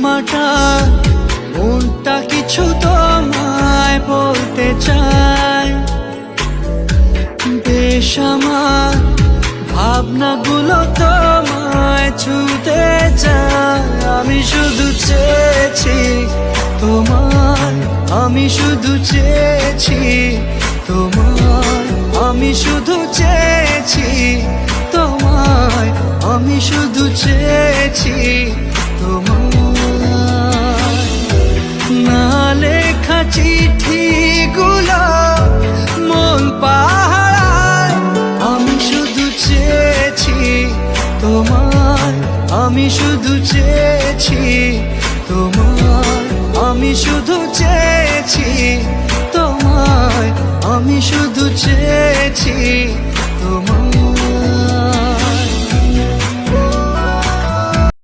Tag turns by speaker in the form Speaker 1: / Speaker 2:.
Speaker 1: মাটা মনটা কিছু তোমায় বলতে চায়। বেশ আমার ভাবনাগুলো তোমায় ছুতে যায়। আমি শুধু চেয়েছি তোমায়, আমি শুধু চেয়েছি তোমায়, আমি শুধু চেয়েছি তোমায়, আমি শুধু চেয়েছি তোমায়। না লেখা চিঠিগুলো মন পাহারায়, আমি শুধু চেয়েছি তোমায়, আমি শুধু চেয়েছি তোমায়, আমি শুধু চেয়েছি তোমায়, আমি শুধু চেয়েছি